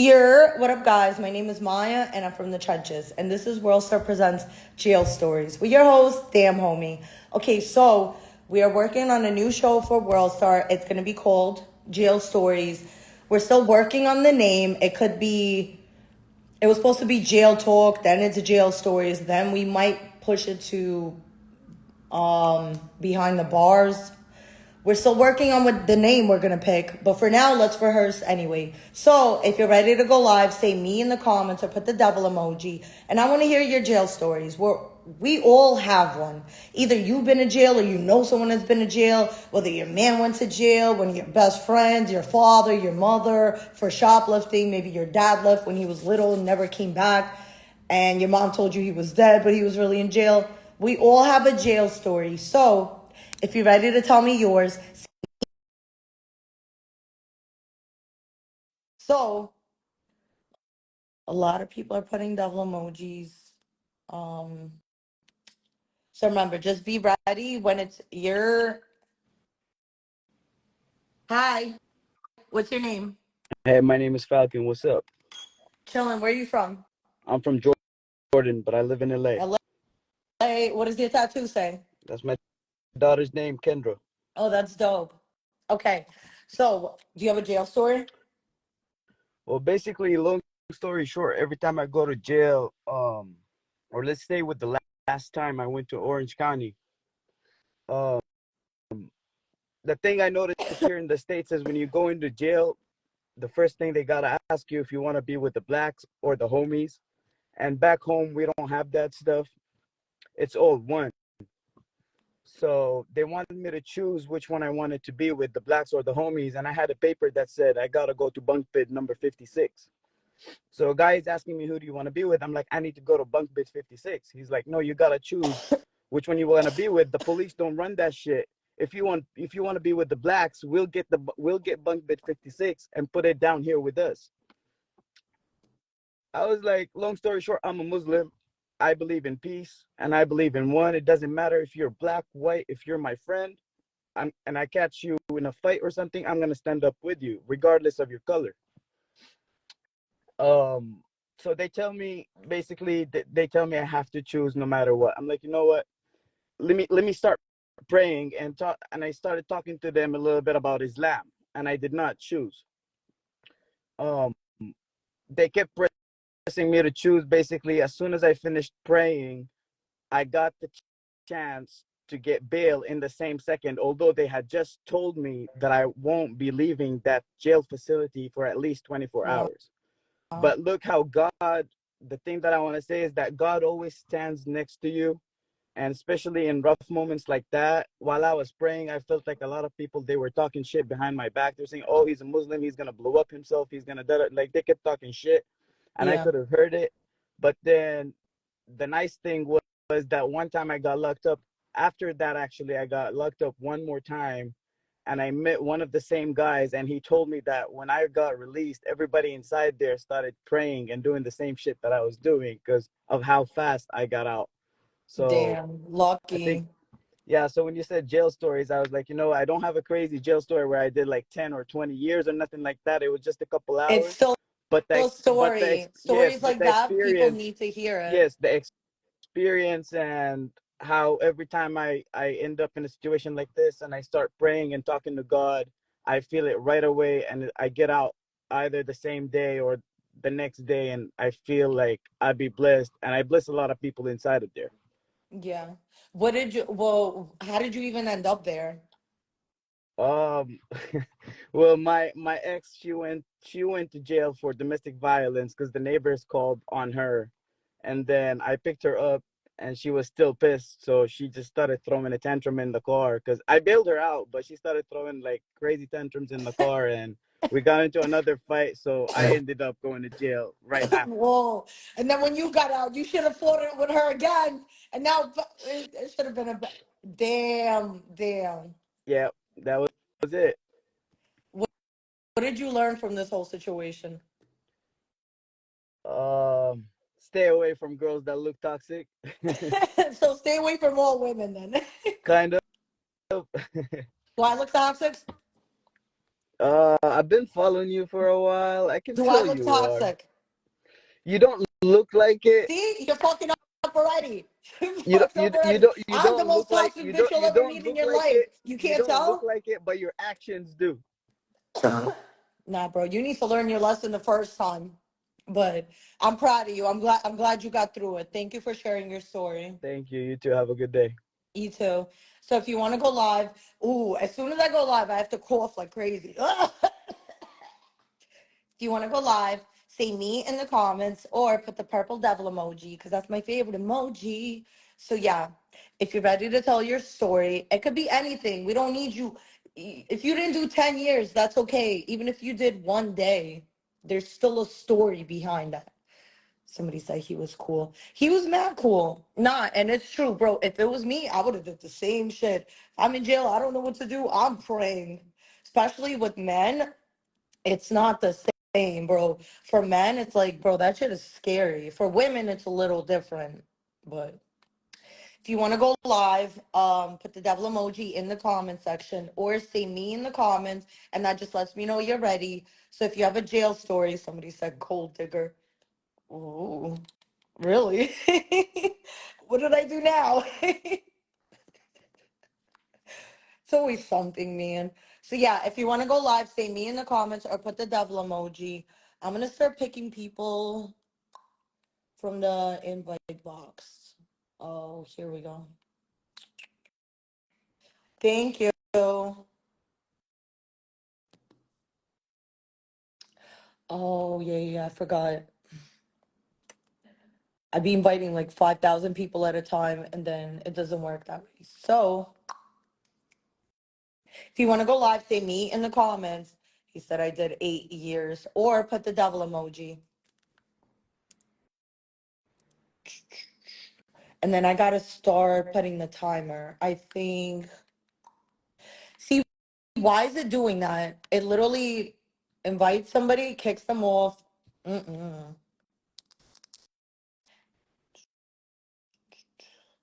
What up, guys? My name is Maya, and I'm from the trenches. And this is WorldStar Presents Jail Stories with your host, DamnHomie. Okay, so we are working on a new show for WorldStar. It's going to be called Jail Stories. We're still working on the name. It was supposed to be Jail Talk, then it's Jail Stories, then we might push it to Behind the Bars. We're still working on what the name we're gonna pick, but for now, let's rehearse anyway. So if you're ready to go live, say me in the comments or put the devil emoji. And I want to hear your jail stories. We all have one. Either you've been to jail or you know someone that's been to jail. Whether your man went to jail, one of your best friends, your father, your mother for shoplifting. Maybe your dad left when he was little and never came back, and your mom told you he was dead, but he was really in jail. We all have a jail story. So if you're ready to tell me yours. So a lot of people are putting devil emojis. Um, so remember, just be ready when it's your hi. What's your name? Hey, my name is Falcon. What's up? Chillin'. Where are you from? I'm from Jordan, but I live in LA. LA. What does your tattoo say? That's my daughter's name, Kendra. Oh, that's dope. Okay. So do you have a jail story? Well, basically, long story short, every time I go to jail, or let's say with the last time I went to Orange County, um, the thing I noticed here in the States is when you go into jail, the first thing they gotta ask you if you want to be with the blacks or the homies. And back home, we don't have that stuff. It's all one. So they wanted me to choose which one I wanted to be with, the blacks or the homies. And I had a paper that said I got to go to bunk bed number 56. So a guy is asking me, who do you want to be with? I'm like, I need to go to bunk bed 56. He's like, no, you got to choose which one you want to be with. The police don't run that shit. If you want to be with the blacks, we'll get bunk bed 56 and put it down here with us. I was like, long story short, I'm a Muslim. I believe in peace and I believe in one. It doesn't matter if you're black, white, if you're my friend, and I catch you in a fight or something, I'm gonna stand up with you, regardless of your color. Um, so they tell me basically they tell me I have to choose no matter what. I'm like, you know what? Let me start praying and talk. And I started talking to them a little bit about Islam, and I did not choose. Um, they kept pressing me to choose. Basically, as soon as I finished praying, I got the chance to get bail in the same second, although they had just told me that I won't be leaving that jail facility for at least 24 Wow. hours. But look how the thing that I want to say is that God always stands next to you. And especially in rough moments like that, while I was praying, I felt like a lot of people, they were talking shit behind my back. They're saying, oh, he's a Muslim. He's going to blow up himself. He's going to do it. Like they kept talking shit and I Yeah. could have heard it. But then the nice thing was that one time I got locked up. After that, actually, I got locked up one more time, and I met one of the same guys, and he told me that when I got released, everybody inside there started praying and doing the same shit that I was doing because of how fast I got out. So Damn. I think, Lucky. yeah. So when you said jail stories, I was like, I don't have a crazy jail story where I did like 10 or 20 years or nothing like that. It was just a couple It's hours. still But a story. yes, Stories but like the that, people experience, need to hear it. yes, the experience and how every time I end up in a situation like this and I start praying and talking to God, I feel it right away and I get out either the same day or the next day, and I feel like I'd be blessed, and I bless a lot of people inside of there. Yeah. How did you even end up there? Um, well, my ex, she went to jail for domestic violence because the neighbors called on her, and then I picked her up, and she was still pissed, so she just started throwing a tantrum in the car because I bailed her out, but she started throwing like crazy tantrums in the car, and we got into another fight, so I ended up going to jail right after. Whoa. And then when you got out, you should have fought it with her again. And now it should have been damn, damn. Yeah, that was it. What, what did you learn from this whole situation? Stay away from girls that look toxic. So stay away from all women then. Kind of. Do I look toxic? I've been following you for a while. I can Do I tell look you are. toxic? You don't look like it. See, you're fucking up already. You're You don't fucked up already. you I'm the don't most look like toxic bitch you'll you ever don't meet in look your like life. it. You You can't don't look tell? like it, but your actions do. Nah, bro, you need to learn your lesson the first time. But I'm proud of you. I'm glad you got through it. Thank you for sharing your story. Thank you. You too. Have a good day. You too. So if you want to go live, as soon as I go live, I have to cough like crazy. If you want to go live, say me in the comments or put the purple devil emoji because that's my favorite emoji. So yeah, if you're ready to tell your story, it could be anything. We don't need you. If you didn't do 10 years, that's okay. Even if you did one day, there's still a story behind that. Somebody said he was cool. He was mad cool. Nah, and it's true, bro. If it was me, I would have did the same shit. If I'm in jail, I don't know what to do. I'm praying. Especially with men, it's not the same, bro. For men, it's like, bro, that shit is scary. For women, it's a little different. But if you want to go live, put the devil emoji in the comment section or say me in the comments, and that just lets me know you're ready. So if you have a jail story, somebody said gold digger. Ooh, really? What did I do now? It's always something, man. So yeah, if you want to go live, say me in the comments or put the devil emoji. I'm gonna start picking people from the invite box. Oh, here we go. Thank you. Oh, yeah, I forgot. I'd be inviting like 5,000 people at a time, and then it doesn't work that way. So if you want to go live, say me in the comments. He said I did 8 years, or put the devil emoji. And then I gotta start putting the timer. I think. See, why is it doing that? It literally invites somebody, kicks them off. Mm-mm.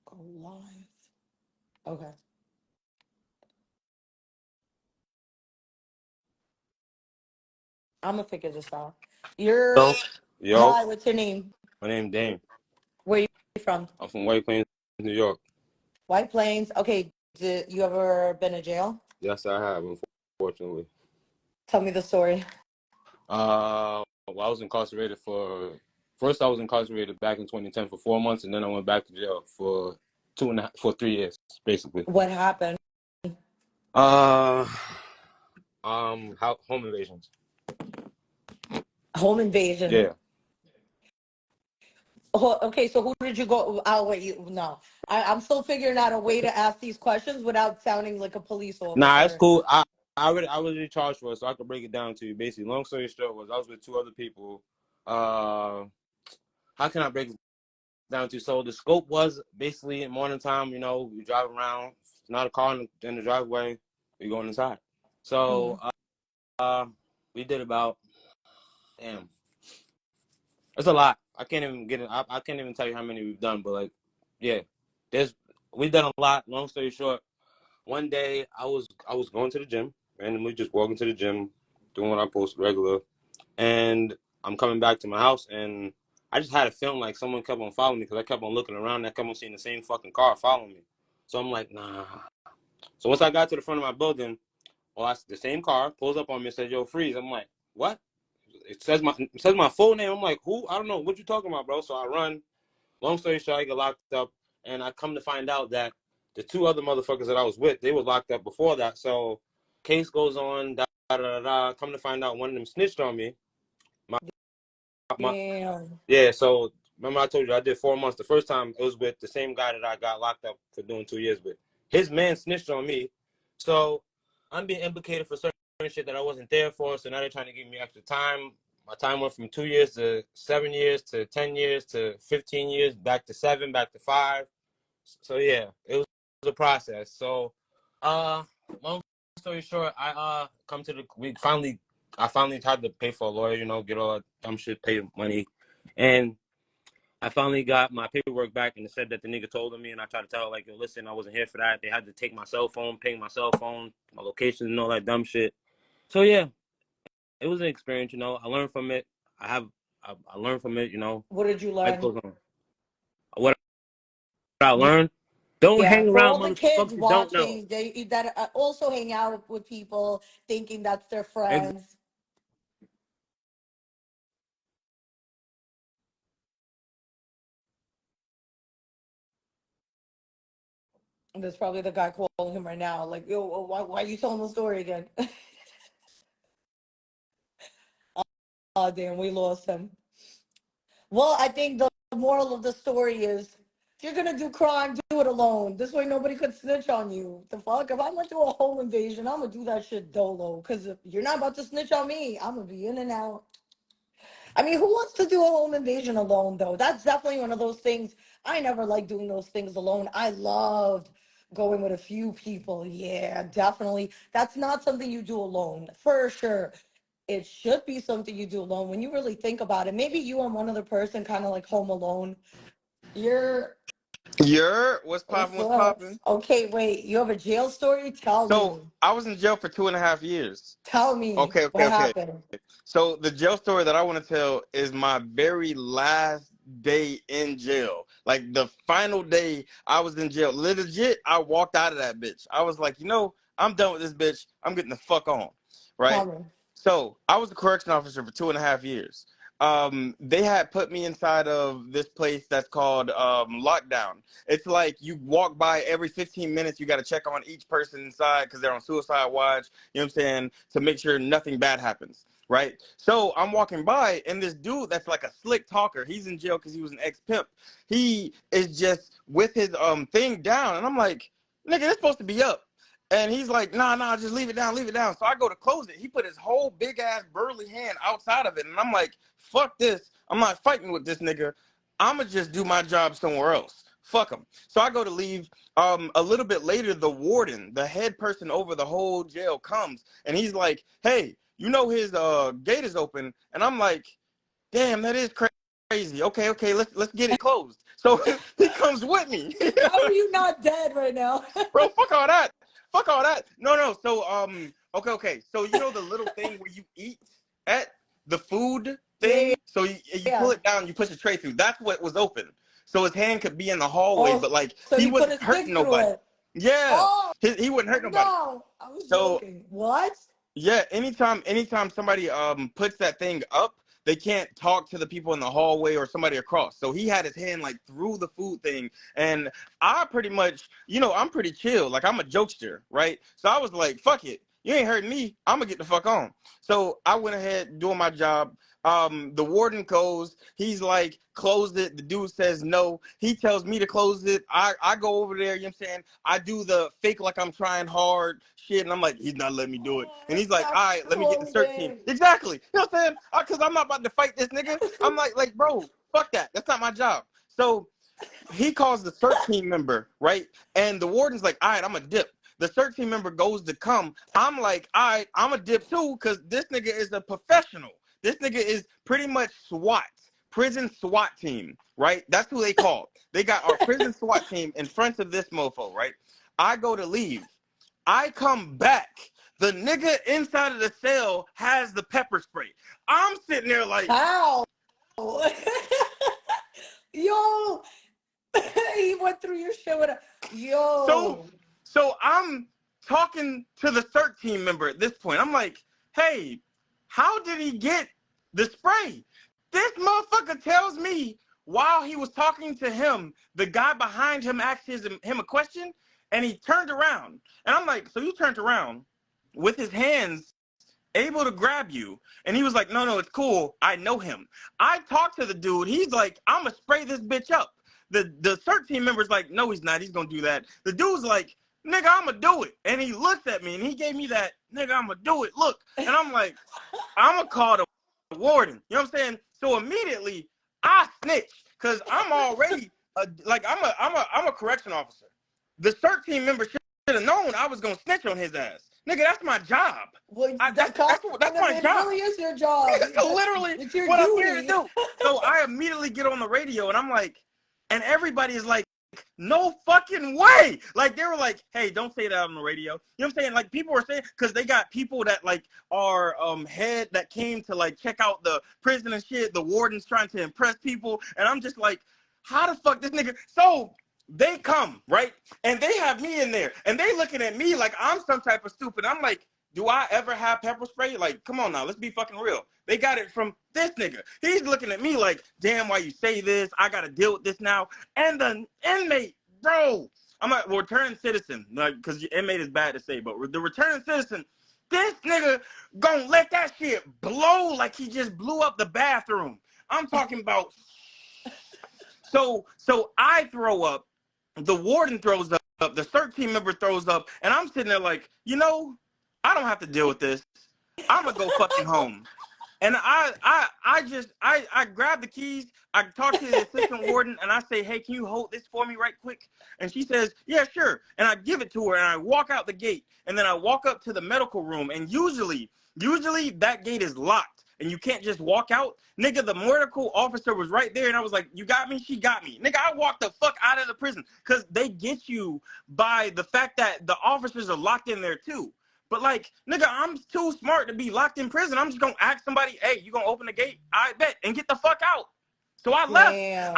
Go live. Okay. I'm gonna figure this out. Yo, You're yo, Hi, what's your name? my name Dame. Where you from? I'm from White Plains, New York. White Plains. Okay. Did you ever been in jail? Yes, I have, unfortunately. Tell me the story. Well, I was incarcerated first I was incarcerated back in 2010 for 4 months, and then I went back to jail for 3 years, basically. What happened? Uh, home invasions. Home invasion. Yeah. Oh, okay, so who did you go? Oh, wait, no. I'm still figuring out a way to ask these questions without sounding like a police Nah, it's officer. cool. I was charged for it, so I could break it down to you. Basically, long story short was I was with two other people. How can I break it down to? So the scope was basically in morning time, we drive around. It's not a car in the driveway. We going inside. So Mm. we did about, damn, it's a lot. I can't even get it. I can't even tell you how many we've done, but like, yeah, we've done a lot. Long story short, one day I was going to the gym, randomly just walking to the gym, doing what I post regular, and I'm coming back to my house, and I just had a feeling like someone kept on following me because I kept on looking around and I kept on seeing the same fucking car following me. So I'm like, nah. So once I got to the front of my building, the same car pulls up on me and says, "Yo, freeze." I'm like, what? It says my full name. I'm like, who? I don't know. What you talking about, bro? So I run. Long story short, I get locked up, and I come to find out that the two other motherfuckers that I was with, they were locked up before that. So case goes on, da da da da. Come to find out, one of them snitched on me. My Damn. Yeah, so remember I told you I did 4 months. The first time it was with the same guy that I got locked up for doing 2 years with. His man snitched on me. So I'm being implicated for certain shit that I wasn't there for. So now they're trying to give me extra time. My time went from 2 years to 7 years to 10 years to 15 years, back to 7, back to 5. So yeah, it was a process. So long story short, I finally had to pay for a lawyer, get all that dumb shit, pay money. And I finally got my paperwork back, and it said that the nigga told on me, and I tried to tell her, like, yo, listen, I wasn't here for that. They had to take my cell phone, ping my cell phone, my location, and all that dumb shit. So yeah, it was an experience. You know, I learned from it. I learned from it. You know, What did you life learn? goes on. What I learned: don't Yeah, hang for around all the kids motherfuckers you don't know. watching, they that also hang out with people thinking that's their Exactly. friends. And there's probably the guy calling him right now, like, yo, why are you telling the story again? Oh, damn, we lost him. Well, I think the moral of the story is if you're gonna do crime, do it alone. This way nobody could snitch on you. The fuck? If I'm gonna do a home invasion, I'm gonna do that shit dolo. Cause if you're not about to snitch on me, I'm gonna be in and out. I mean, who wants to do a home invasion alone though? That's definitely one of those things. I never like doing those things alone. I loved going with a few people. Yeah, definitely. That's not something you do alone, for sure. It should be something you do alone when you really think about it. Maybe you and one other person kind of like home alone. You're What's popping? what's What's up? popping? Okay, wait, you have a jail story? Tell So me. I was in jail for 2.5 years. Tell me Okay, okay, what okay. happened. So the jail story that I want to tell is my very last day in jail. Like the final day I was in jail. Legit, I walked out of that bitch. I was like, I'm done with this bitch. I'm getting the fuck on. Right? Tell me. So I was a correction officer for 2.5 years. They had put me inside of this place that's called lockdown. It's like you walk by every 15 minutes, you got to check on each person inside because they're on suicide watch, you know what I'm saying, to make sure nothing bad happens, right? So I'm walking by, and this dude that's like a slick talker, he's in jail because he was an ex-pimp. He is just with his thing down, and I'm like, nigga, it's supposed to be up. And he's like, nah, just leave it down, leave it down. So I go to close it. He put his whole big ass burly hand outside of it. And I'm like, fuck this. I'm not fighting with this nigga. I'ma just do my job somewhere else. Fuck him. So I go to leave. A little bit later, the warden, the head person over the whole jail, comes and he's like, hey, his gate is open. And I'm like, damn, that is crazy. Okay, let's get it closed. So he comes with me. How are you not dead right now? Bro, fuck all that. Fuck all that. No. So okay. So the little thing where you eat at the food Yeah, thing. So you pull yeah. it down, you push the tray through. That's what was open. So his hand could be in the hallway, Oh, but like so he he put wasn't his hurting stick through nobody. it. Yeah, Oh he wouldn't hurt nobody. no, I was So joking. What? yeah, anytime somebody puts that thing up, they can't talk to the people in the hallway or somebody across. So he had his hand like through the food thing, and I pretty much, I'm pretty chill. Like I'm a jokester, right? So I was like, fuck it. You ain't hurting me. I'm gonna get the fuck on. So I went ahead doing my job. The warden goes, he's like, close it. The dude says no. He tells me to close it. I go over there, you know what I'm saying? I do the fake like I'm trying hard shit, and I'm like, he's not letting me do it. Oh, And he's like, stop all right, let me get the search team. closing. Exactly. You know what I'm saying? Because I'm not about to fight this nigga. I'm like, bro, fuck that. That's not my job. So he calls the search team member, right? And the warden's like, all right, I'm a dip. The search team member goes to come. I'm like, all right, I'm a dip too, because this nigga is a professional. This nigga is pretty much SWAT, prison SWAT team, right? That's who they call. They got our prison SWAT team in front of this mofo, right? I go to leave. I come back. The nigga inside of the cell has the pepper spray. I'm sitting there like, How? Yo, he went through your shit with a so yo. so I'm talking to the CERT team member at this point. I'm like, hey, how did he get the spray? This motherfucker tells me while he was talking to him, the guy behind him asked him a question, and he turned around. And I'm like, so you turned around with his hands able to grab you. And he was like, no, it's cool. I know him. I talked to the dude. He's like, I'm going to spray this bitch up. The CERT team member's like, no, he's not. He's going to do that. The dude's like, nigga, I'm going to do it. And he looked at me and he gave me that, nigga, I'm going to do it. Look. And I'm like, I'm going to call the warden. You know what I'm saying? So immediately I snitched because I'm already, I'm a correction officer. The CERT team member should have known I was going to snitch on his ass. Nigga, that's my job. Well, That's that kind that's of my it job. really is your job. That's literally It's your what I'm here to duty. do. So I immediately get on the radio and I'm like, and everybody is like, no fucking way. Like, they were like, hey, don't say that on the radio. You know what I'm saying? Like, people were saying, because they got people that, like, are head that came to, like, check out the prison and shit. The warden's trying to impress people. And I'm just like, how the fuck this nigga? So they come, right? And they have me in there. And they looking at me like I'm some type of stupid. I'm like, do I ever have pepper spray? Like, come on now, let's be fucking real. They got it from this nigga. He's looking at me like, damn, why you say this? I got to deal with this now. And the inmate, bro, I'm a returning citizen, like, because inmate is bad to say, but the returning citizen, this nigga gonna let that shit blow like he just blew up the bathroom. I'm talking about. So I throw up, the warden throws up, the CERT team member throws up, and I'm sitting there like, you know, I don't have to deal with this. I'm gonna go fucking home. And I grab the keys, I talk to the assistant warden, and I say, hey, can you hold this for me right quick? And she says, yeah, sure. And I give it to her, and I walk out the gate, and then I walk up to the medical room, and usually that gate is locked, and you can't just walk out. Nigga, the medical officer was right there, and I was like, you got me? She got me. Nigga, I walked the fuck out of the prison, because they get you by the fact that the officers are locked in there, too. But, like, nigga, I'm too smart to be locked in prison. I'm just going to ask somebody, hey, you going to open the gate? I bet. And get the fuck out. So I left. Damn.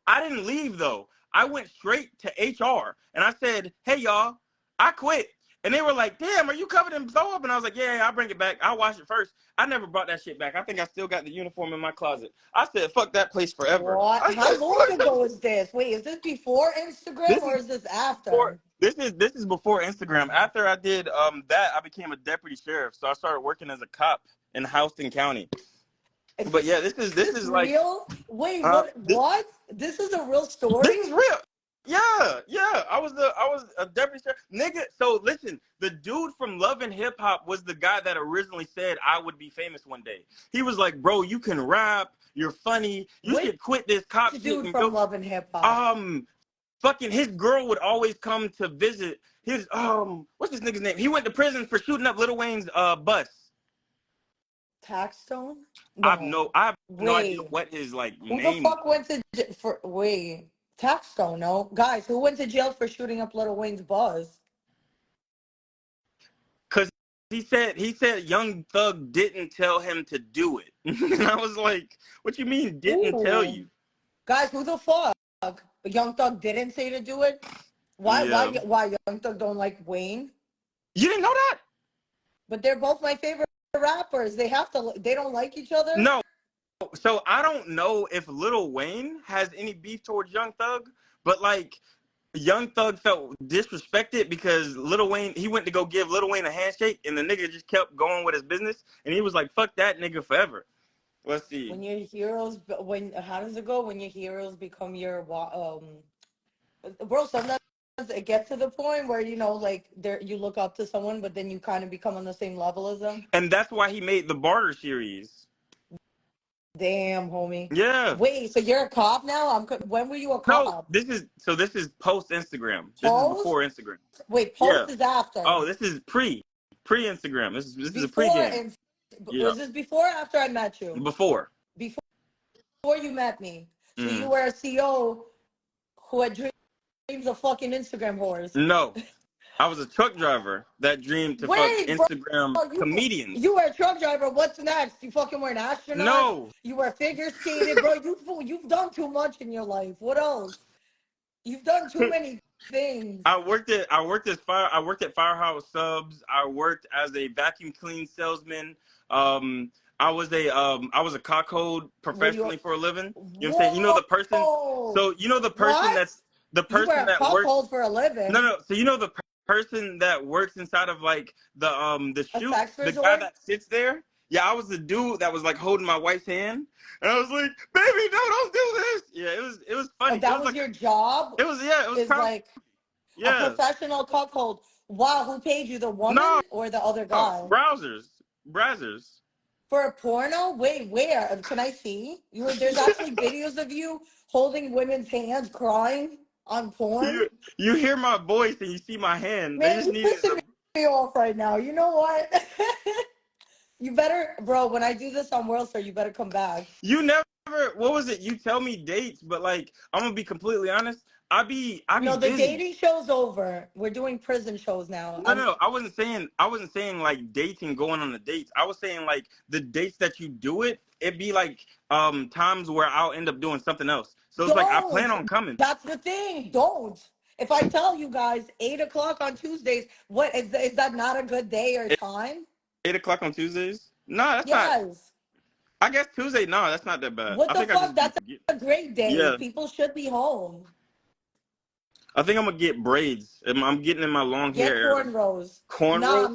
I didn't leave, though. I went straight to HR. And I said, hey, y'all, I quit. And they were like, damn, are you covered in throw up? And I was like, yeah, I'll bring it back. I'll wash it first. I never brought that shit back. I think I still got the uniform in my closet. I said, fuck that place forever. What? How long ago is this? Wait, is this before Instagram or is this after? This is before Instagram. After I did that, I became a deputy sheriff. So I started working as a cop in Houston County. But yeah, this is like real. Wait, what? This is a real story. This is real. Yeah. I was a deputy sheriff, nigga. So listen, the dude from Love and Hip Hop was the guy that originally said I would be famous one day. He was like, bro, you can rap, you're funny, you should quit this cop shit. Dude from Love and Hip Hop. Fucking his girl would always come to visit his what's this nigga's name? He went to prison for shooting up Lil Wayne's bus. Taxstone? No. I have no idea what his like who name. Who the fuck went to Taxstone? No, guys, who went to jail for shooting up Lil Wayne's bus? Cause he said Young Thug didn't tell him to do it, and I was like, what you mean didn't tell you? Guys, who the fuck? Young Thug didn't say to do it. Why Young Thug don't like Wayne? You didn't know that? But they're both my favorite rappers. They don't like each other? No. So I don't know if Lil Wayne has any beef towards Young Thug, but like Young Thug felt disrespected because Lil Wayne, he went to go give Lil Wayne a handshake and the nigga just kept going with his business and he was like, fuck that nigga forever. Let's see. When your heroes, how does it go? When your heroes become your, bro, sometimes it gets to the point where, you know, like you look up to someone, but then you kind of become on the same level as them. And that's why he made the Barter series. Damn, homie. Yeah. Wait, so you're a cop now? When were you a cop? No, this is post Instagram. This is before Instagram. Wait, post is after. Oh, this is pre Instagram. This is a pre-game. Was this before or after I met you? Before you met me. So you were a CO who had dreams of fucking Instagram whores. No. I was a truck driver that dreamed to fuck Instagram comedians. You were a truck driver. What's next? You fucking were an astronaut? No. You were figure skating, bro. You've done too much in your life. What else? You've done too many things. I worked at Firehouse Subs. I worked as a vacuum clean salesman. I was a cockhold professionally for a living. You know what I'm saying? You know the person. So you know the person that's the person you were a that works for a living. No. So you know the person that works inside of like the shoot, the guy that sits there. Yeah, I was the dude that was like holding my wife's hand, and I was like, "Baby, no, don't do this." Yeah, it was funny. Oh, that was like, your job. It was like a professional cuckold. Wow, who paid you, the woman or the other guy? Brazzers. For a porno? Wait, where? Can I see? There's actually videos of you holding women's hands, crying on porn. You hear my voice and you see my hand. Man, you're pissing me off right now. You know what? You better, bro, when I do this on WorldStar, you better come back. You never, what was it? You tell me dates, but like, I'm going to be completely honest. I be No, the busy. dating show's over. We're doing prison shows now. No. I wasn't saying like dating, going on the dates. I was saying like the dates that you do it. It be like times where I'll end up doing something else. So it's like I plan Don't. on coming. That's the thing. Don't. If I tell you guys 8 o'clock on Tuesdays, what is that not a good day or Eight, time? 8 o'clock on Tuesdays. No, that's not. Yes. I guess Tuesday. No, that's not that bad. What I the think I fuck? just be That's forgetting. a great day. Yeah, People should be home. I think I'm gonna get braids. I'm getting in my long Get hair. cornrows. Nah, Cornrows.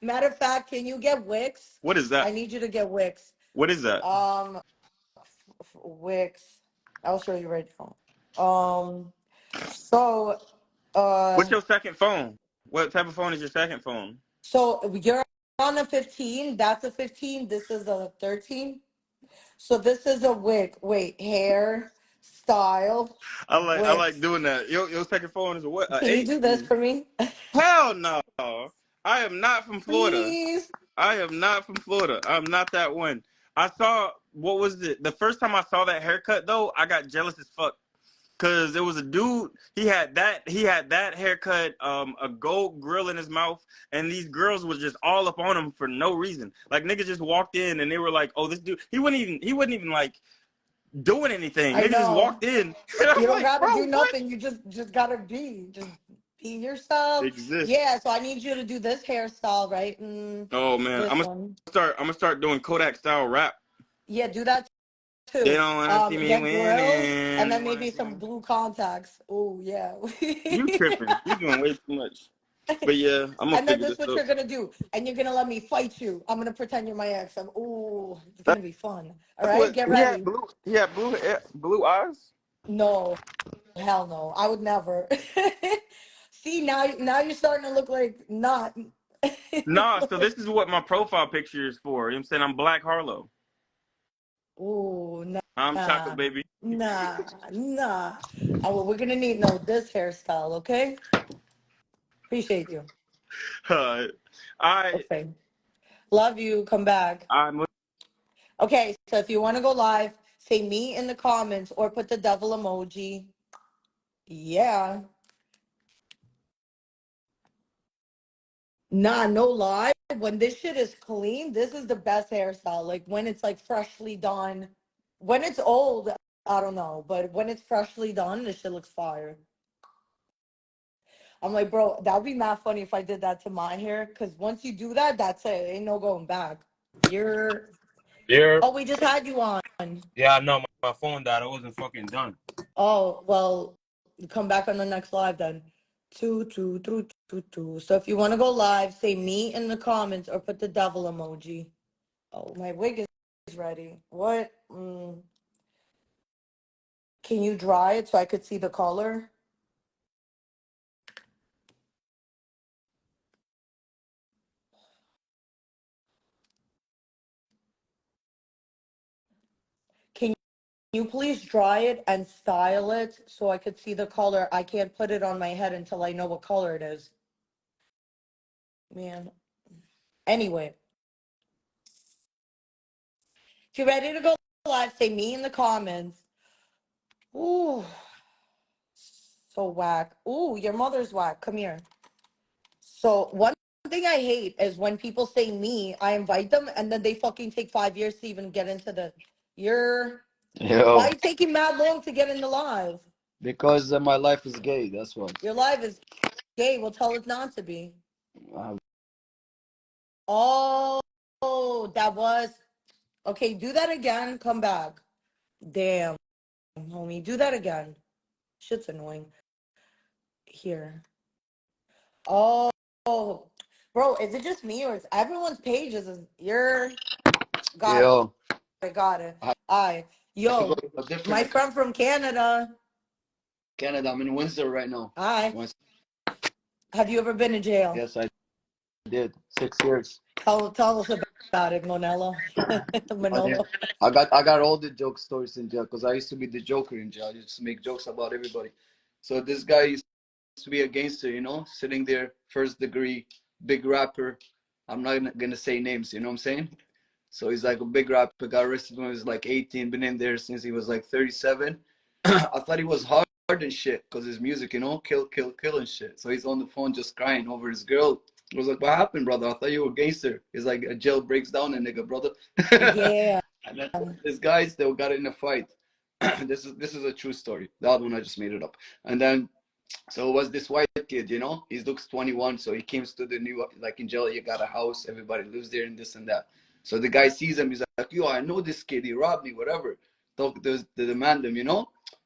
matter of fact, can you get Wix? What is I that? need you to get Wix. What is that? Um, Wix. I'll show you right now. So, What's uh, your second phone? What type of phone is your second phone? so you're on a 15. That's a 15. This is a 13. So this is a wig. Wait, hair, style, I like Wix. doing that. Your second phone is a what? A Can you eight? do this for me? Hell no. I am not from Florida. Please. I am not from Florida. I'm not that one. I saw what was it? The first time I saw that haircut though, I got jealous as fuck. Cause there was a dude, he had that haircut, a gold grill in his mouth, and these girls was just all up on him for no reason. Like niggas just walked in and they were like, "Oh, this dude." He wasn't even like doing anything. I Niggas just know. walked in, and You I'm don't like, gotta "Bro, do what?" nothing. You just gotta be yourself. Exist. Yeah, so I need you to do this hairstyle, right? Oh man, This one. I'm gonna start doing Kodak style rap. Yeah, do that They too. don't wanna see me Get grills and winning. then They wanna maybe see some me. blue contacts. Oh yeah. You tripping? You doing way too much. But yeah, I'm gonna And then figure this this is what out. you're gonna do. And you're gonna let me fight you. I'm gonna pretend you're my ex. It's gonna be fun. All That's right, what get he had. ready. Blue eyes. No, hell no. I would never. See, now you're starting to look like not. Nah, so this is what my profile picture is for. You know what I'm saying? I'm Black Harlow. Ooh, I'm Chocolate nah, Baby. nah. Oh, well, we're gonna need this hairstyle, okay? Appreciate you. Uh, I Okay. Love you. Come back. I'm Okay, so if you want to go live, say me in the comments or put the devil emoji. Yeah. Nah, no lie. When this shit is clean, this is the best hairstyle. Like when it's like freshly done. When it's old, I don't know. But when it's freshly done, this shit looks fire. I'm like, bro, that would be mad funny if I did that to my hair. Cause once you do that, that's it. Ain't no going back. You're Yeah. Oh, we just had you on. Yeah, I know. My phone died. I wasn't fucking done. Oh, well, come back on the next live then. Two, two, two, two, two. So if you want to go live, say me in the comments or put the devil emoji. Oh, my wig is ready. What? Can you dry it so I could see the color? Can you please dry it and style it so I could see the color? I can't put it on my head until I know what color it is. Man. Anyway, if you're ready to go live, say me in the comments. Ooh, so whack. Ooh, your mother's whack. Come here. So one thing I hate is when people say me, I invite them, and then they fucking take 5 years to even get into the. You're Why Yo, are you taking mad long to get in the live? because my life is gay. That's why. Your live is gay. Well, tell it not to be. Uh, Oh, that was okay. Do that again. Come back. Damn, homie. Do that again. Shit's annoying. Here. Oh, bro. Is it just me or is everyone's pages? You're got it. yo, Got it. I I have to go yo, to a different my friend from Canada. Canada. I'm in Windsor right now. Hi. Once- Have you ever been in jail? Yes, I did 6 years. Tell us about it, Monello. Oh, yeah. Manolo. I got all the joke stories in jail because I used to be the Joker in jail. I used to make jokes about everybody. So this guy used to be a gangster, sitting there, first degree, big rapper. I'm not gonna say names, you know what I'm saying? So he's like a big rapper, got arrested when he was like 18, been in there since he was like 37. I thought he was hard. and shit because his music, kill, kill, kill and shit. So he's on the phone just crying over his girl. I was like, what happened, brother? I thought you were a gangster. He's like, a jail breaks down a nigga, brother. Yeah. And then these guys, they got in a fight. This is a true story. The other one I just made it up. And then so it was this white kid, he looks 21, so he comes to the new, like in jail, you got a house, everybody lives there and this and that. So the guy sees him, he's like, yo, I know this kid, he robbed me, whatever. Talk to the man,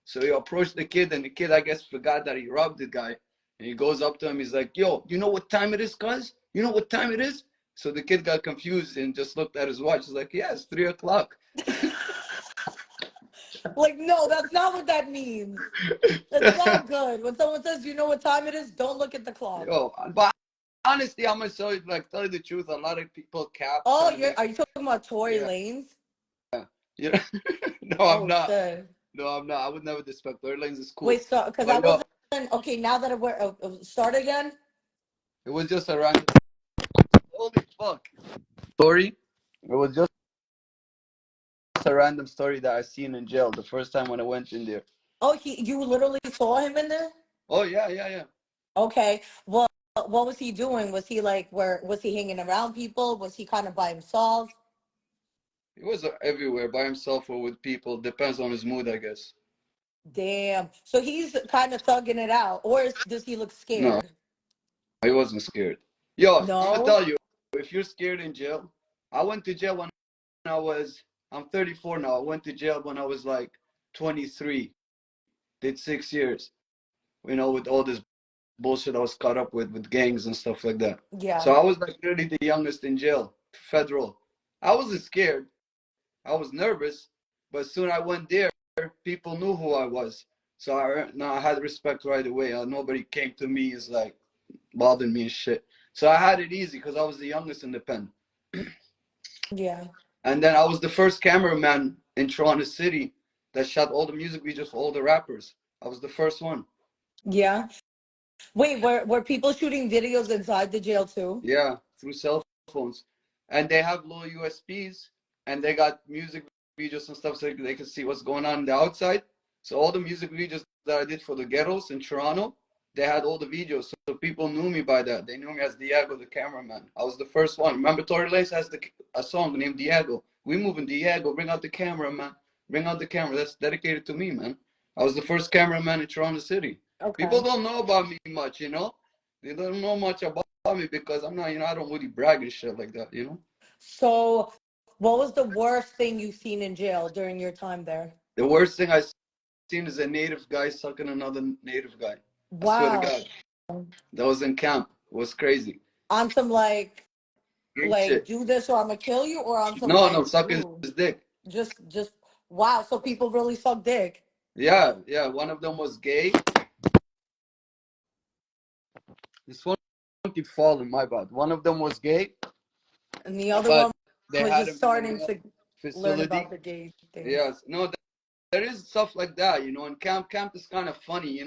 So he approached the kid, and the kid, I guess, forgot that he robbed the guy. And he goes up to him, he's like, yo, you know what time it is, cuz? You know what time it is? So the kid got confused and just looked at his watch. He's like, yeah, it's 3 o'clock. Like, no, that's not what that means. It's not good. When someone says, you know what time it is, don't look at the clock. Yo, but honestly, I'm gonna tell you the truth. A lot of people cap. Oh, are you talking about Tory Yeah. Lanez? Yeah. No, I'm Oh, not. shit. No, I'm not. I would never disrespect Tory Lanez. Is cool. Wait, stop, because I But yo, wasn't, okay, now that start again? it was just a random. Holy fuck, story. It was just a random story that I seen in jail the first time when I went in there. Oh, you literally saw him in there? Oh yeah, yeah, yeah. Okay. Well, what was he doing? Was he like, was he hanging around people? Was he kind of by himself? He was everywhere by himself or with people. Depends on his mood, I guess. Damn. So he's kind of thugging it out, or does he look No, scared? I wasn't scared. Yo, I'm gonna No. tell you, if you're scared in jail, I went to jail when I'm 34 now. I went to jail when I was like 23. Did 6 years, with all this bullshit I was caught up with gangs and stuff like that. Yeah. So I was like really the youngest in jail, federal. I wasn't scared. I was nervous, but soon I went there, people knew who I was. So I had respect right away. Nobody came to me as like bothering me and shit. So I had it easy because I was the youngest in the pen. Yeah. And then I was the first cameraman in Toronto City that shot all the music videos for all the rappers. I was the first one. Yeah. Wait, were people shooting videos inside the jail too? Yeah, through cell phones. And they have little USBs and they got music videos and stuff so they can see what's going on the outside. So all the music videos that I did for the ghettos in Toronto, they had all the videos. So people knew me by that. They knew me as Diego, the cameraman. I was the first one. Remember, Tory Lanez has a song named Diego. We move in Diego. Bring out the camera, man. Bring out the camera. That's dedicated to me, man. I was the first cameraman in Toronto City. Okay. People don't know about me much. They don't know much about me because I'm not, I don't really brag and shit like that. So, what was the worst thing you've seen in jail during your time there? The worst thing I seen is a native guy sucking another native guy. I swear to Wow. God. That was in camp. It was crazy. On some like Shit. do this or I'm gonna kill you, or on some No, sucking his dick. just wow. So people really suck dick. Yeah. One of them was gay. This one keep falling, my bad. One of them was gay, And the other but one they was had just him in starting a to learn facility. about the gay thing. Yes. No, there is stuff like that, and camp is kind of funny,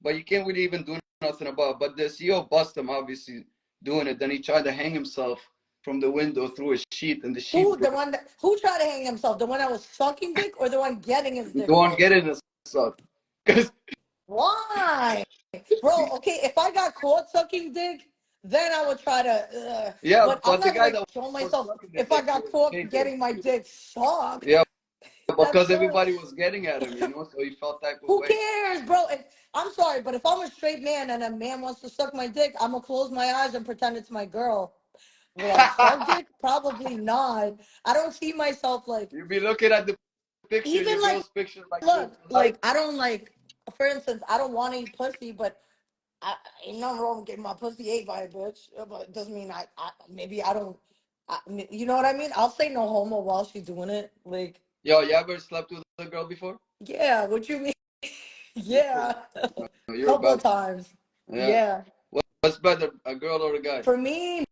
but you can't really even do nothing about it. But the CEO bust him, obviously, doing it. Then he tried to hang himself from the window through a sheet, and the sheet Who the broke. one who tried to hang himself? The one that was sucking dick, or the one getting his dick The one sucked? getting his sucked. Because Why, bro? Okay, if I got caught sucking dick, then I would try to. yeah, But I'm but the not guy gonna that kill was myself sucking the if I dick, he got was caught gay though. getting my dick sucked. Yeah, That's because so. everybody was getting at him, so he felt type of Who way. cares, bro? And I'm sorry, but if I'm a straight man and a man wants to suck my dick, I'm gonna close my eyes and pretend it's my girl. Will I suck dick? Probably not. I don't see myself like You be looking at the picture, even your like girl's picture, like this, look right? like I don't like. For instance, I don't want to eat pussy, but ain't nothing wrong with getting my pussy ate by a bitch. But it doesn't mean I maybe I don't. You know what I mean? I'll say no homo while she's doing it. Like, Yo, you ever slept with a girl before? yeah, what you mean? Yeah. Yeah, No, you're a couple bad. times. Yeah. Yeah. What's better, a girl or a guy? For me,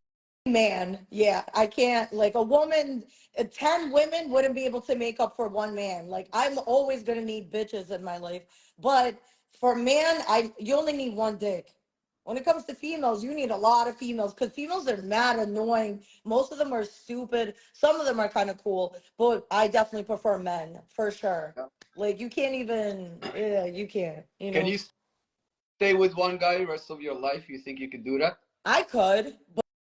man, yeah, I can't, like, a woman, 10 women wouldn't be able to make up for one man. Like, I'm always gonna need bitches in my life. But for man, you only need one dick. When it comes to females, you need a lot of females because females are mad annoying. Most of them are stupid. Some of them are kind of cool, but I definitely prefer men for sure. Like you can't even. Yeah, you can't. You Can know. you stay with one guy the rest of your life? You think you could do that? I could,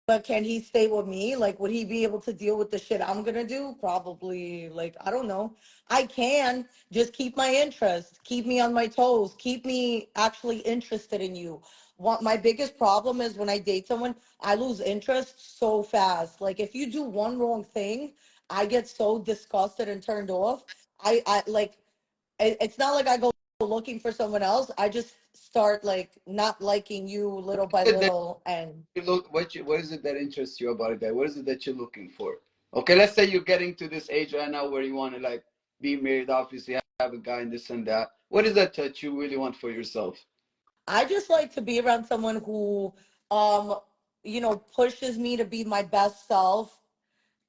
but can he stay with me? Like, would he be able to deal with the shit I'm gonna do? Probably. Like, I don't know. I can just keep my interest, keep me on my toes, keep me actually interested in you. What my biggest problem is when I date someone, I lose interest so fast. Like, if you do one wrong thing, I get so disgusted and turned off. I like it's not like I go looking for someone else. I just start like not liking you little by That little, and you look what is it that interests you about a guy? What is it that you're looking for? Okay, let's say you're getting to this age right now where you want to like be married, obviously have a guy and this and that. What is that you really want for yourself? I just like to be around someone who um pushes me to be my best self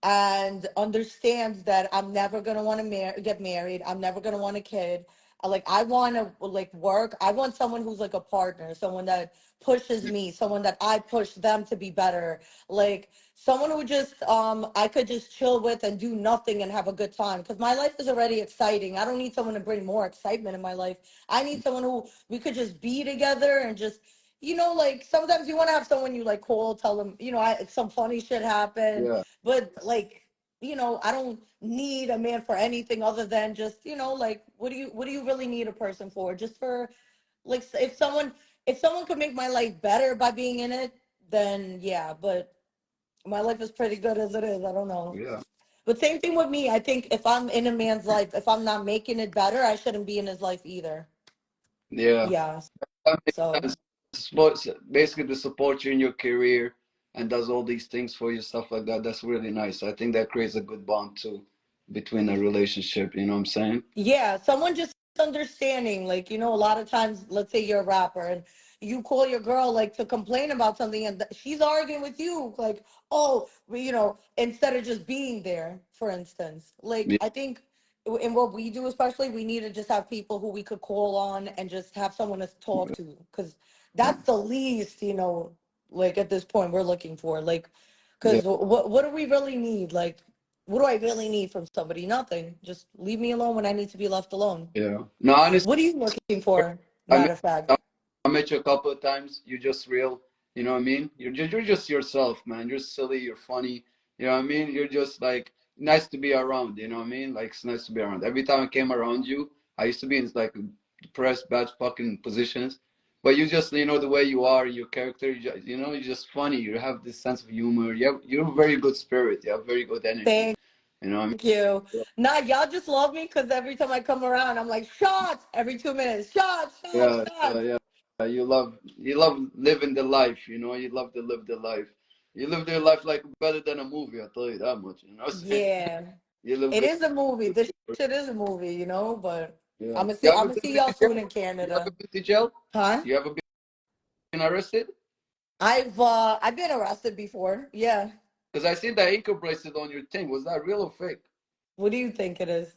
and understands that I'm never gonna want to get married. I'm never gonna want a kid. Like I want to like work. I want someone who's like a partner, someone that pushes me, someone that I push them to be better. Like someone who just I could just chill with and do nothing and have a good time. Because my life is already exciting. I don't need someone to bring more excitement in my life. I need someone who we could just be together and just like sometimes you want to have someone you like call, tell them, some funny shit happened, Yeah, but like, I don't need a man for anything other than just, like what do you really need a person for? Just for like if someone could make my life better by being in it, then yeah, but my life is pretty good as it is. I don't know. yeah, But same thing with me. I think if I'm in a man's life, if I'm not making it better, I shouldn't be in his life either. yeah. Yeah. That makes So sense. Basically, to support you in your career and does all these things for you, stuff like that. That's really nice. I think that creates a good bond too between a relationship. You know what I'm saying? yeah, someone just understanding, like, a lot of times, let's say you're a rapper and you call your girl like to complain about something and she's arguing with you, like, oh, well, instead of just being there, for instance. Like, Yeah, I think in what we do, especially, we need to just have people who we could call on and just have someone to talk to, because that's the least, like at this point we're looking for. Like, yeah, because what do we really need? Like, what do I really need from somebody? Nothing. Just leave me alone when I need to be left alone. yeah. No, honestly, What are you looking for? I met Matter of fact. I met you a couple of times. You're just real. You know what I mean? You're just yourself, man. You're silly. You're funny. You know what I mean? You're just like nice to be around. You know what I mean? Like it's nice to be around. Every time I came around you, I used to be in like depressed, bad fucking positions. But you just, the way you are, your character, you're just funny. You have this sense of humor. You're a very good spirit. You have very good energy. Thank You know what I mean? you. Nah, y'all just love me because every time I come around, I'm like, shots every 2 minutes. Shots, shots, Yeah, yeah, shots. yeah. You love living the life, you love to live the life. You live your life like better than a movie, I'll tell you that much, you know what I'm saying? Yeah. You live It good. is a movie. This shit is a movie, but Yeah. I'm gonna You see I'm ever gonna been see to y'all jail? soon in You ever Canada. been to jail? Huh? You ever been arrested? I've been arrested before. Yeah. Because I seen that ankle bracelet on your thing. Was that real or fake? What do you think it is?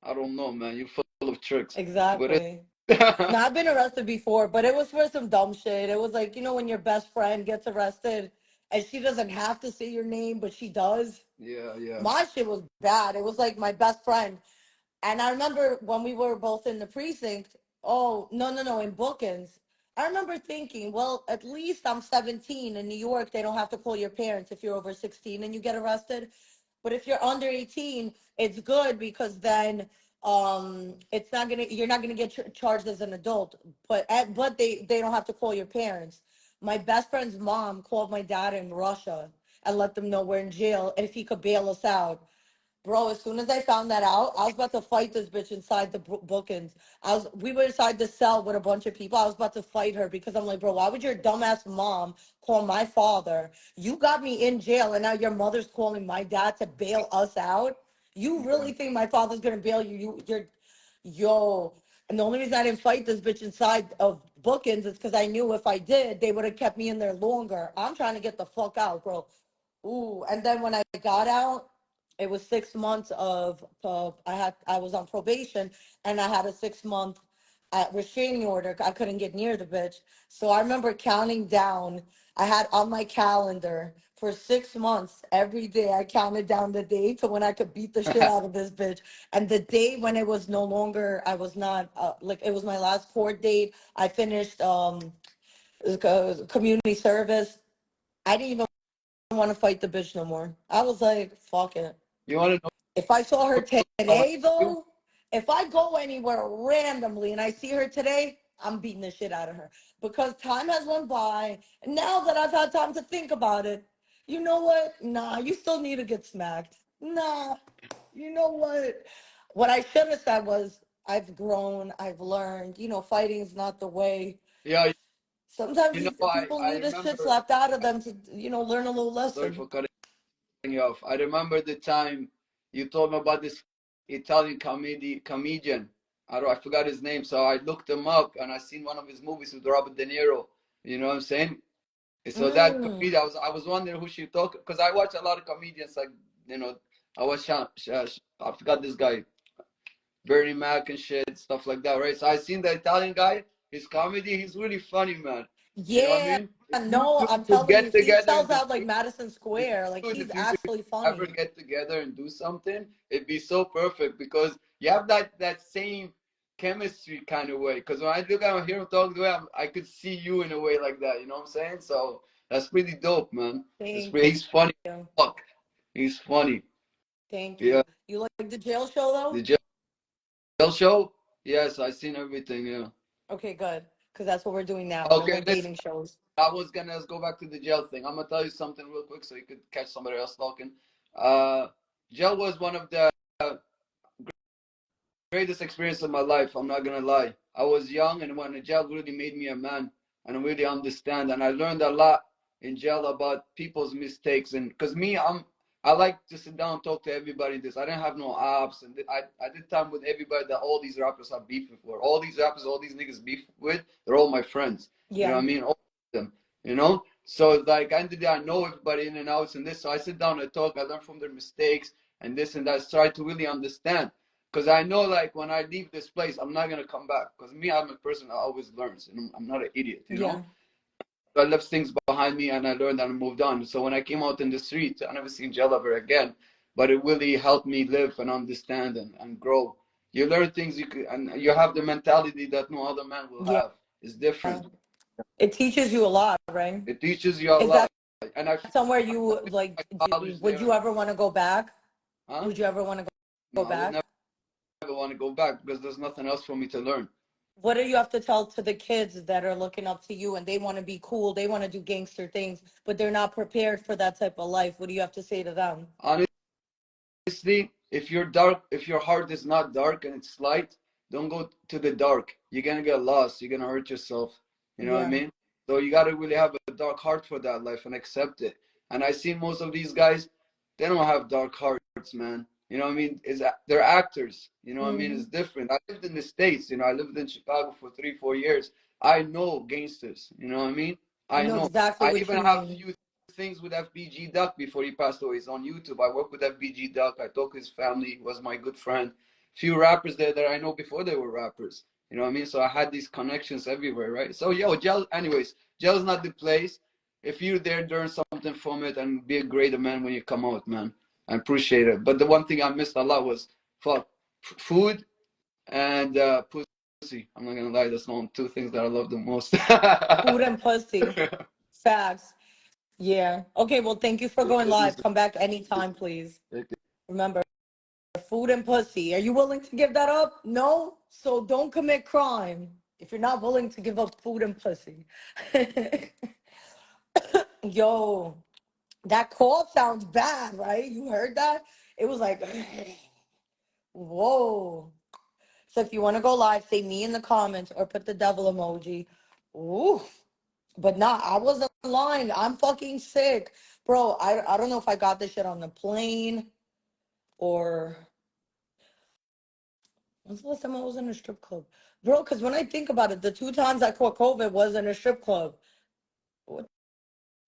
I don't know, man. You're full of tricks. What is Exactly. it? No, I've been arrested before, but it was for some dumb shit. It was like, when your best friend gets arrested and she doesn't have to say your name, but she does. Yeah, yeah, My shit was bad. It was like my best friend. And I remember when we were both in the precinct, oh, no, no, no, in bookings. I remember thinking, well, at least I'm 17. In New York, they don't have to call your parents if you're over 16 and you get arrested. But if you're under 18, it's good because then it's not gonna you're not gonna get charged as an adult. But they don't have to call your parents. My best friend's mom called my dad in Russia and let them know we're in jail and if he could bail us out. Bro, as soon as I found that out, I was about to fight this bitch inside the bookings. We were inside the cell with a bunch of people. I was about to fight her because I'm like, bro, why would your dumbass mom call my father? You got me in jail, and now your mother's calling my dad to bail us out. You yeah, really think my father's gonna bail you? Yo. And the only reason I didn't fight this bitch inside of bookings is because I knew if I did, they would have kept me in there longer. I'm trying to get the fuck out, bro. Ooh, and then when I got out, it was 6 months of I was on probation and I had a 6 month restraining order. I couldn't get near the bitch. So I remember counting down. I had on my calendar for 6 months, every day I counted down the day to when I could beat the shit out of this bitch. And the day when it was no longer, I was not like it was my last court date. I finished community service. I didn't even want to fight the bitch no more. I was like, fuck it. You want to If I saw her know today, though, if I go anywhere randomly and I see her today, I'm beating the shit out of her because time has went by. And now that I've had time to think about it, you know what? Nah, you still need to get smacked. Nah, you know what? What I should have said was, I've grown, I've learned. You know, fighting's not the way. Yeah, Sometimes you know, these people I need a shit remember. slapped out of them to, learn a little Sorry lesson. for cutting you off. I remember the time you told me about this Italian comedian. I forgot his name, so I looked him up and I seen one of his movies with Robert De Niro. You know what I'm saying? So that Mm, comedian, I was wondering who she talked because I watch a lot of comedians like you know I watch I forgot this guy Bernie Mac and shit stuff like that, right? So I seen the Italian guy, his comedy, he's really funny, man. You know what I yeah, mean? If you no, two I'm would telling you, get he together in sells the out like Madison if Square. Like, you in the he's future actually ever funny. get together and do something, it'd be so perfect because you have that same chemistry kind of way. Because when I look at him, hear him talk the way I could see you in a way like that. You know what I'm saying? So that's pretty dope, man. Thank He's funny. you. Fuck, he's funny. Thank Yeah, you. You like the jail show, the though? jail show. Yes, I seen everything. Yeah. Okay, good. Because that's what we're doing now. No Okay, more listen. dating shows. I was gonna go back to the jail thing. I'm gonna tell you something real quick so you could catch somebody else talking. Jail was one of the greatest experience of my life. I'm not gonna lie. I was young, and when the jail really made me a man, and I really understand. And I learned a lot in jail about people's mistakes. And because me, I like to sit down and talk to everybody. This I didn't have no ops, and I did time with everybody that all these rappers have beef with. All these rappers, all these niggas beef with, they're all my friends. You know Yeah. what I mean? All of them. You know. So it's like end of the day, I know everybody in and outs and this. So I sit down and talk. I learn from their mistakes and this and that. So I try to really understand. Because I know, like, when I leave this place, I'm not gonna come back. Because me, I'm a person that always learns, and I'm not an idiot, you know. Yeah. So I left things behind me, and I learned and I moved on. So when I came out in the street, I never seen jail ever again. But it really helped me live and understand and grow. You learn things and you have the mentality that no other man will Yeah. have. It's different. It teaches you a lot, right? It teaches you a Is lot. that And I somewhere feel you my like? college Would there, you ever want to go back? huh? Would you ever want to No, go I would back? never want to go back because there's nothing else for me to learn. What do you have to tell to the kids that are looking up to you and they want to be cool, they want to do gangster things, but they're not prepared for that type of life? What do you have to say to them? Honestly, if you're dark, if your heart is not dark and it's light, don't go to the dark. You're gonna get lost. You're gonna hurt yourself. You know what I Yeah. mean? So you gotta really have a dark heart for that life and accept it. And I see most of these guys, they don't have dark hearts, man. You know what I mean? They're actors. You know what I mean? Hmm. It's different. I lived in the States. I lived in Chicago for 3, 4 years. I know gangsters. You know what I mean? I I know know. exactly I what even you have mean. few things with FBG Duck before he passed away. It's on YouTube. I work with FBG Duck. I talk to his family. He was my good friend. Few rappers there that I know before they were rappers. You know what I mean? So I had these connections everywhere, right? So jail. Anyways, jail's not the place. If you're there, learn something from it and be a greater man when you come out, man. I appreciate it. But the one thing I missed a lot was fuck food and pussy. I'm not gonna lie, that's the two things that I love the most. Food and pussy. Facts. Yeah. Okay, well, thank you for going live. Come back anytime, please. Remember, food and pussy. Are you willing to give that up? No? So don't commit crime if you're not willing to give up food and pussy. Yo, that cough sounds bad, right? You heard that? It was like, whoa. So if you want to go live, say me in the comments or put the devil emoji. Ooh. But nah, I wasn't lying. I'm fucking sick. Bro, I don't know if I got this shit on the plane or when's the last time I was in a strip club? Bro, because when I think about it, the 2 times I caught COVID was in a strip club. What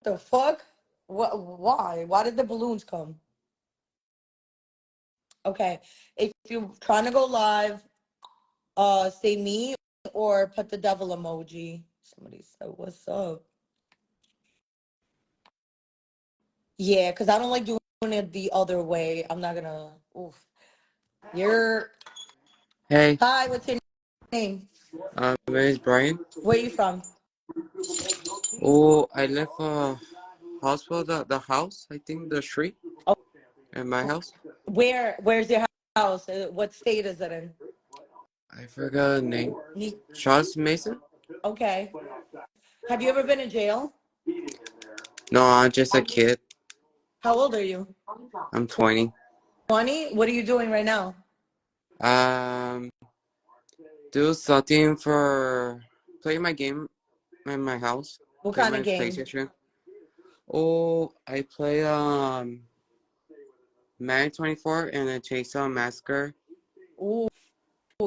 the fuck? What? Why? Why did the balloons come? Okay, if you're trying to go live, say me or put the devil emoji. Somebody said, "What's up?" Yeah, because I don't like doing it the other way. I'm not gonna. Oof. You're. Hey, Hi, what's your name? my name is Brian. Where you from? Oh, I left hospital, the house, I think the street Oh, at my house. where's your house? What state is it in? I forgot the name. Ni- Charles Mason? Okay. Have you ever been in jail? No, I'm just a kid. How old are you? I'm 20. 20? What are you doing right now? Um, do something for play my game in my house. What Play kind of my game? PlayStation. Oh, I play Man 24 and a Chainsaw Massacre. Ooh,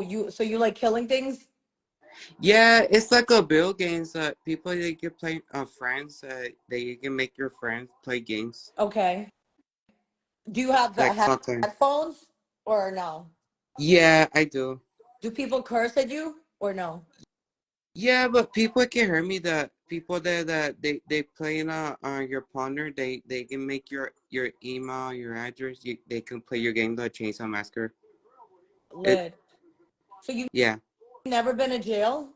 you like killing things? Yeah, it's like a build games that people they can play friends they can make your friends play games. Okay. Do you have the Like something. headphones or no? Yeah, I do. Do people curse at you or no? Yeah, but people can hear me that people that they play on your partner, they can make your email, your address, they can play your game the Chainsaw Massacre. It Lit. So you've yeah. never been in jail?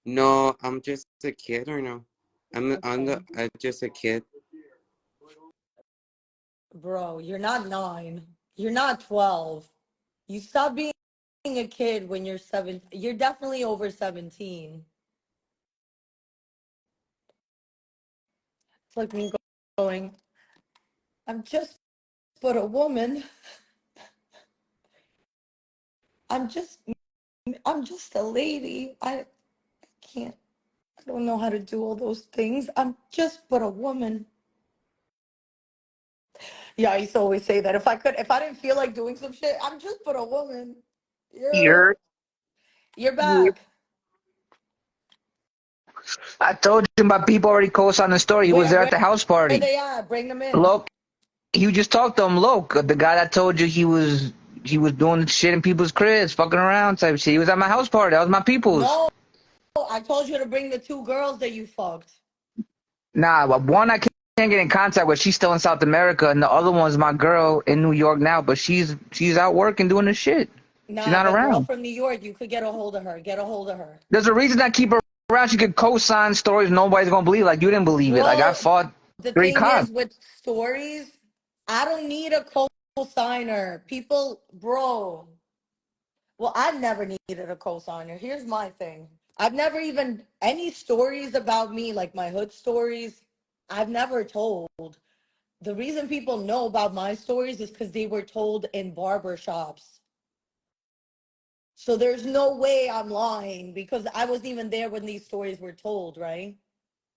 No, I'm just a kid or no. Okay. I'm just a kid. Bro, you're not 9. You're not 12. You stop being a kid when you're 7. You're definitely over 17. It's like me going, I'm just but a woman. I'm just I'm just a lady. I can't I don't know how to do all those things. I'm just but a woman. Yeah, I used to always say that. If I didn't feel like doing some shit, I'm just but a woman. Yeah. You're, You're you back. I told you my people already co-signed the story. He was there at Where the house where party. they at? Bring them in. Look, you just talked to him, Loke, the guy that told you he was doing shit in people's cribs, fucking around type shit. He was at my house party. That was my people's. No, I told you to bring the 2 girls that you fucked. Nah, but one I can't get in contact with. She's still in South America, and the other one's my girl in New York now. But she's out working doing this shit. She's Nah, not the girl around. from New York, you could get a hold of her. Get a hold of her. There's a reason I keep her around. She could co-sign stories nobody's gonna believe. Like you didn't believe it. Like I Bro, fought the 3 thing cops. is with stories, I don't need a co-signer. People, bro. Well, I've never needed a co-signer. Here's my thing. I've never even any stories about me, like my hood stories, I've never told. The reason people know about my stories is because they were told in barber shops. So there's no way I'm lying because I wasn't even there when these stories were told, right?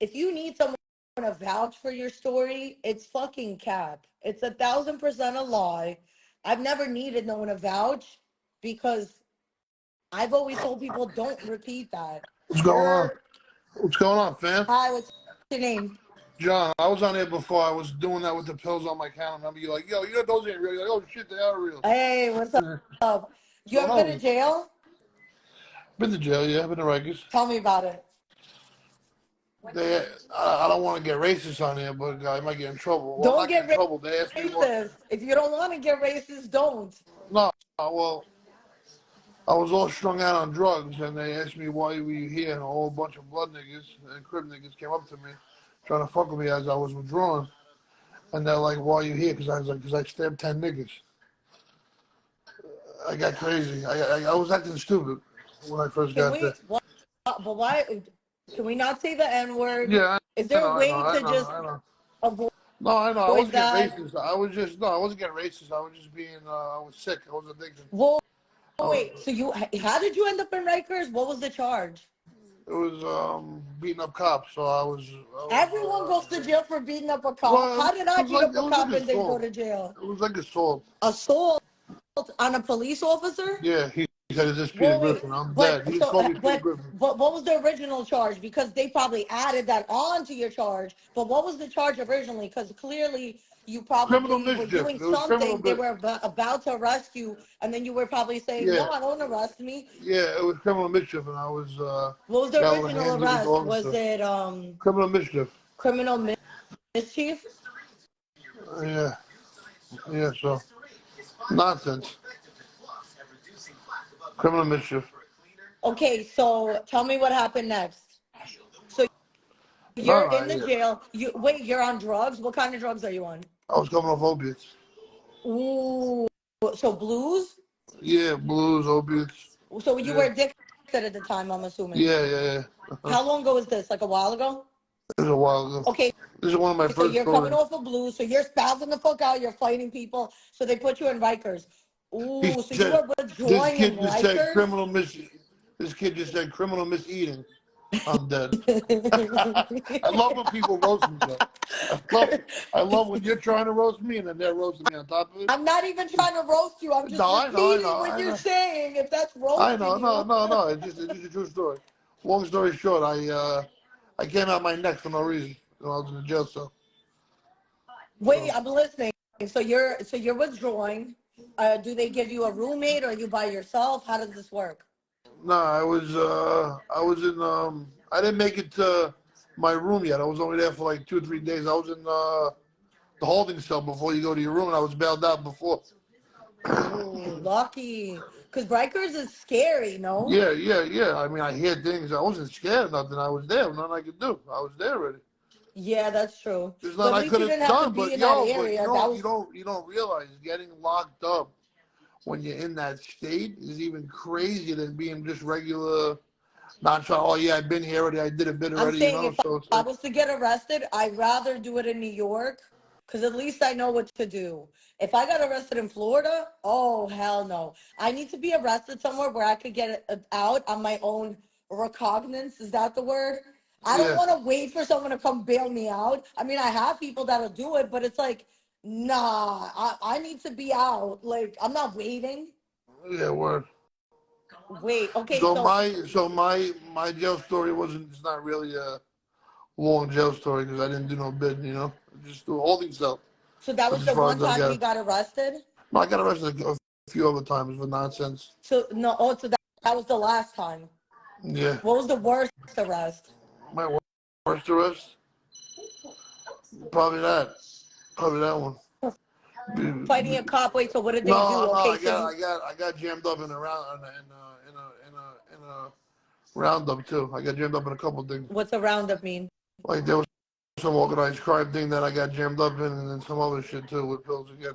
If you need someone to vouch for your story, it's fucking cap. It's 1,000% a lie. I've never needed no one to vouch because I've always told people don't repeat that. What's going on? You're What's going on, fam? Hi, what's your name? John, I was on there before. I was doing that with the pills on my counter. Remember, you're like, yo, you know those ain't real. You're like, oh shit, they are real. Hey, what's up? What's You going ever on been with to you? jail? Been to jail, yeah. Been to Rikers. Tell me about it. I don't want to get racist on here, but I might get in trouble. Well, Don't not get in get trouble. They asked me what. racist. If you don't want to get racist, don't. No, well, I was all strung out on drugs, and they asked me why were you here, and a whole bunch of blood niggas and crib niggas came up to me, trying to fuck with me as I was withdrawing, and they're like, why are you here? Because I was like, because I stabbed 10 niggas. I got crazy. I was acting stupid when I first Can got there. we? What? But why? Can we not say the N word? Yeah, Is I there a know, I know, way I to know, just I know. avoid No, I know. I wasn't getting that? racist. I was just no, I wasn't getting racist. I was just being. I was sick. I was addicted. Whoa, I was, wait. So how did you end up in Rikers? What was the charge? it was beating up cops. So I was. Everyone goes to jail for beating up a cop. Well, How did I beat up it a was cop like and then go assault. to jail? It was like assault. Assault on a police officer? Yeah, he said, "Is this Peter Whoa, wait. Griffin?" I'm But dead. He so, called me Peter Griffin. but what was the original charge? Because they probably added that on to your charge. But what was the charge originally? Because clearly you Criminal probably were mischief. doing It was criminal. something. They were about to arrest you, and then you were probably saying, Yeah, "No, I don't arrest me." yeah. It was criminal mischief, and I was What was the got with original hands with the arrest? Was officer. it Criminal mischief. criminal mischief? Yeah, yeah. So nonsense. Criminal mischief. Okay, so tell me what happened next. So No, you're no. in the jail. You're on drugs. What kind of drugs are you on? I was coming off opiates. Ooh, so blues. Yeah, blues, opiates. So you were Yeah, addicted at the time, I'm assuming. yeah. Uh-huh. How long ago was this? Like a while ago? This is a while ago. Okay, This is one of my so first you're coming stories. off of blues. So you're spazzing the fuck out. You're fighting people. So they put you in Rikers. He Ooh, so you said, were "This withdrawing in kid just said Rikers? criminal mis. This kid just said criminal miseating. I'm dead." I love when people roast me though. I love, I love when you're trying to roast me and then they're roasting me on top of it. I'm not even trying to roast you. I'm just No, repeating what you're saying. If that's I know. roasting you. No. It's just a true story. Long story short, I came out my neck for no reason when I was in the jail cell. Wait, I'm listening. So you're withdrawing. Do they give you a roommate or are you by yourself? How does this work? No, I was in I didn't make it to my room yet. I was only there for like 2 or 3 days. I was in the holding cell before you go to your room, and I was bailed out before. Ooh, lucky. Because Rikers is scary, no? Yeah. I mean, I hear things. I wasn't scared of nothing. I was there. Nothing I could do. I was there already. Yeah, that's true. There's But nothing at I least could you have didn't have to done. be But in that but area. That was you don't realize getting locked up when you're in that state is even crazier than being just regular. Not trying. Oh yeah, I've been here already. I did a bit I'm already. saying if So it's I like, was to get arrested, I'd rather do it in New York because at least I know what to do. If I got arrested in Florida, oh, hell no. I need to be arrested somewhere where I could get out on my own recognizance. Is that the word? I don't yeah, want to wait for someone to come bail me out. I mean, I have people that'll do it, but it's like, nah, I need to be out. Like, I'm not waiting. yeah. Word. Wait, okay, So so my jail story wasn't. It's not really a long jail story because I didn't do no bid. Just do a holding cell. that That's was as the far one as I time you got. got arrested? No, I got arrested a few other times for nonsense. So no, oh, so that was the last time. Yeah, What was the worst arrest? my worst arrest, probably that, probably that one. Fighting a cop. Wait, so what did they do? No, Okay, so you I got jammed up in a round in a roundup too. I got jammed up in a couple things. what's a roundup mean? Like there was some organized crime thing that I got jammed up in, and then some other shit too with pills again.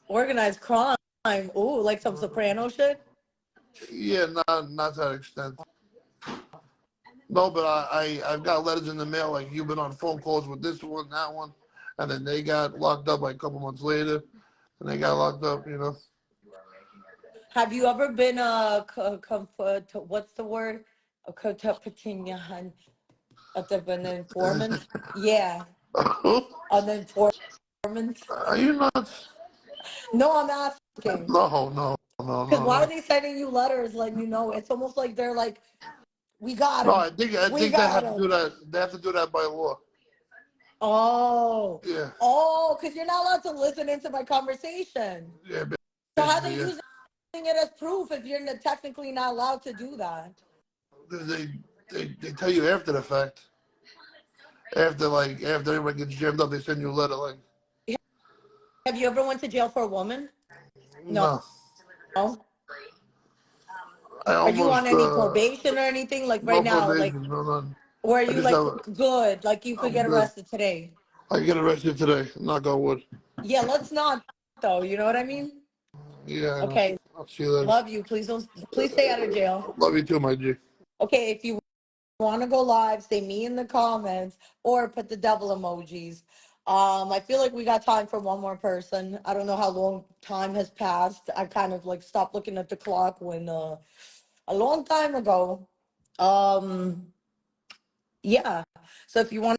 Organized crime. Ooh, like some soprano shit. Yeah, not to that extent. No, but I've got letters in the mail like you've been on phone calls with this one, that one, and then they got locked up like a couple months later, and they got locked up. Have you ever been what's the word? A an informant? Yeah, an informant. Are you nuts? No, I'm asking. Because why are No. they sending you letters letting you know? It's almost like they're like, we got No, him. I We think they got have to do him. that. They have to do that by law. Oh, Yeah, because you're not allowed to listen into my conversation. yeah, So how they basically, yeah. using it as proof if you're technically not allowed to do that? They, they tell you after the fact. After everybody gets jammed up, they send you a letter like, Have you ever went to jail for a woman? No. no. Are I you on almost any probation or anything? Like right no now, like, probation, no none. or are I you just like have good? Like you could I'm get good. arrested today? I get arrested today. Knock on wood. Yeah, let's not though. You know what I mean? Yeah, I know. Okay. I'll see you later. Love you. Please don't. Please stay out of jail. Love you too, my G. Okay, if you want to go live, say me in the comments or put the devil emojis. I feel like we got time for one more person. I don't know how long time has passed. I kind of like stopped looking at the clock when a long time ago. Yeah. So if you want